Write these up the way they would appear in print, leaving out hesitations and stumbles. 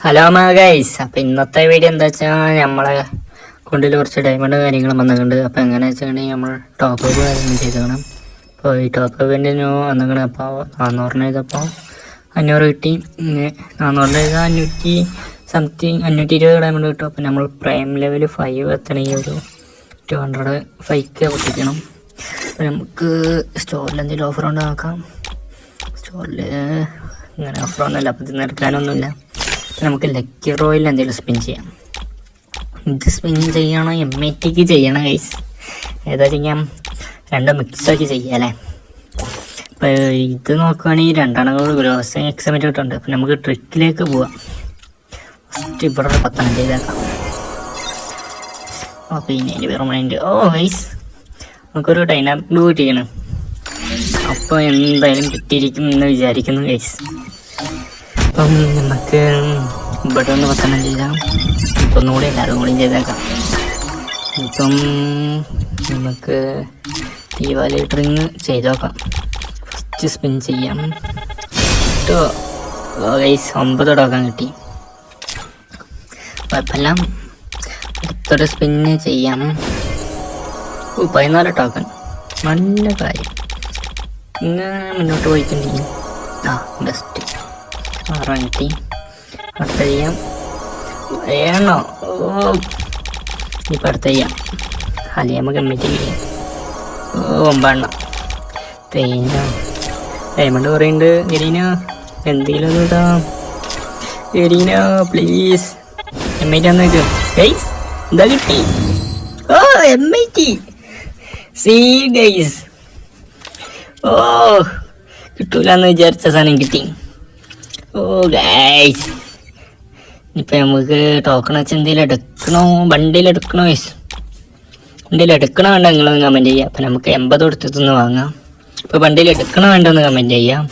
Hello guys. അപ്പം ഇന്നത്തെ video എന്താ വെച്ചാൽ നമ്മളെ കൊണ്ടിൽ കുറച്ച് ഡയമണ്ട് കാര്യങ്ങളും വന്നിട്ടുണ്ട്. അപ്പോൾ എങ്ങനെയാ വെച്ചിട്ടുണ്ടെങ്കിൽ നമ്മൾ ടോപ്പ് അപ്പ് കാര്യങ്ങൾ ചെയ്തേക്കണം. അപ്പോൾ ഈ ടോപ്പ് അപ്പിൻ്റെ വന്നിക്കണം. അപ്പോൾ 400 ചെയ്തപ്പോൾ 500 കിട്ടി. 400 ചെയ്താൽ 500 സംതിങ് 520 ഡയമണ്ട് കിട്ടും. അപ്പോൾ നമ്മൾ പ്രൈം ലെവൽ 5 എത്തണമെങ്കിൽ ഒരു 205K പൊട്ടിക്കണം. അപ്പോൾ നമുക്ക് സ്റ്റോറിൽ എന്തെങ്കിലും ഓഫർ ഉണ്ടോ നോക്കാം. സ്റ്റോറിൽ ഇങ്ങനെ ഓഫർ ഒന്നുമില്ല, അപ്പോൾ ഇത് നിർത്താനൊന്നുമില്ല. നമുക്ക് ലക്കി റോയിൽ എന്തെങ്കിലും സ്പിൻ ചെയ്യാം. ഇത് സ്പിൻ ചെയ്യണോ MATക്ക് ചെയ്യണം ഗൈസ്? ഏതാ ചെയ്യാം? രണ്ടും മിക്സാക്കി ചെയ്യാം അല്ലേ? അപ്പോൾ ഇത് നോക്കുകയാണെങ്കിൽ രണ്ടെണ്ണം ഗ്രോസ് എക്സാമിറ്റ് കിട്ടുന്നുണ്ട്. അപ്പോൾ നമുക്ക് ട്രിക്കിലേക്ക് പോവാം. ഫസ്റ്റ് ഇവിടെ 10 ചെയ്തേക്കാം. അപ്പോൾ ഇനി പെർമനൻറ്റ് ഗൈസ് നമുക്കൊരു ഡൈനാമിക് ബ്ലൂ ചെയ്യണം. അപ്പോൾ എന്തായാലും കിട്ടിയിരിക്കും എന്ന് വിചാരിക്കുന്നു ഗൈസ്. അപ്പം നമുക്ക് ഇവിടെ ഒന്ന് 10 ചെയ്താൽ ഇപ്പം ഒന്നുകൂടി അല്ല, അതും കൂടി ചെയ്തേക്കാം. ഇപ്പം നമുക്ക് ദീപാവലി ഡ്രിങ് ചെയ്ത് നോക്കാം. ഫസ്റ്റ് സ്പിൻ ചെയ്യാം. ഗൈസ് 9 ടോക്കൺ കിട്ടി. കുഴപ്പമില്ല, അടുത്തൊരു സ്പിന്ന് ചെയ്യാം. 14 ടോക്കൺ, നല്ല കാര്യം. ഇങ്ങനെ മുന്നോട്ട് പോയിട്ടുണ്ടെങ്കിൽ ബെസ്റ്റ് 6 കിട്ടി. അടുത്ത ചെയ്യാം. വേണോ? ഇപ്പം അടുത്ത ചെയ്യാം. അല്ലെങ്കിൽ നമുക്ക് കമ്മിറ്റ് ചെയ്യാം. 9 തേനോ ഡയമണ്ട് പറയുന്നുണ്ട്. ഗരീന എന്തെങ്കിലും ഒന്ന് ഇതാ. ഗരീന പ്ലീസ് MIT വന്നേക്ക് ഗൈസ്. എന്താ കിട്ടി? MIT C guys. കിട്ടൂലെന്ന് വിചാരിച്ച സാധനം കിട്ടി. ഗൈസ് ഇപ്പം നമുക്ക് ടോക്കൺ വെച്ച് എന്തെങ്കിലും എടുക്കണോ? ബണ്ടിൽ എടുക്കണോ ഗൈസ്? ബണ്ടിൽ എടുക്കണോ വേണ്ട നിങ്ങളൊന്ന് കമൻറ്റ് ചെയ്യുക. അപ്പം നമുക്ക് 80 കൊടുത്തിട്ടൊന്ന് വാങ്ങാം. ഇപ്പോൾ ബണ്ടിൽ എടുക്കണോ വേണ്ട ഒന്ന് കമൻറ്റ് ചെയ്യാം.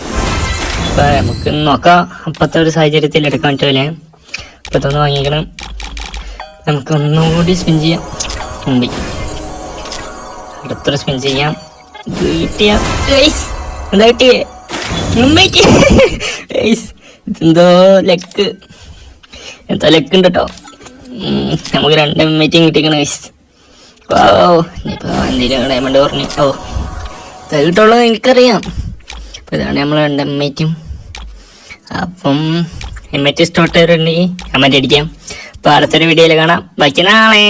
അപ്പോൾ നമുക്ക് നോക്കാം അപ്പോഴത്തെ ഒരു സാഹചര്യത്തിൽ എടുക്കാൻ പറ്റുമല്ലേ. അപ്പോൾ ഇതൊന്ന് വാങ്ങിക്കണം. നമുക്ക് ഒന്നും കൂടി സ്പിൻ ചെയ്യാം. ഉണ്ട് അടുത്തൊരു സ്പിൻ ചെയ്യാം. കിട്ടിയ ഗൈസ് എന്താ കിട്ടിയേ? ഗൈസ് ഇതെന്തോ ലക്ക്, എന്താ ലക്ക് ഉണ്ട് കേട്ടോ. നമുക്ക് 2 MIT കിട്ടിക്കണം ഗൈസ്. ഇനിയിപ്പോൾ എന്തെങ്കിലും ഡയമണ്ട് പറഞ്ഞു കിട്ടുള്ളത് എനിക്കറിയാം. അപ്പോൾ ഇതാണ് നമ്മൾ 2 MIT. അപ്പം MIT സ്റ്റാർട്ട് ചെയ്തിട്ടുണ്ടെങ്കിൽ കമൻറ്റ് അടിക്കാം. അപ്പോൾ അടുത്തൊരു വീഡിയോയിൽ കാണാം. ബാക്കി നാളെ.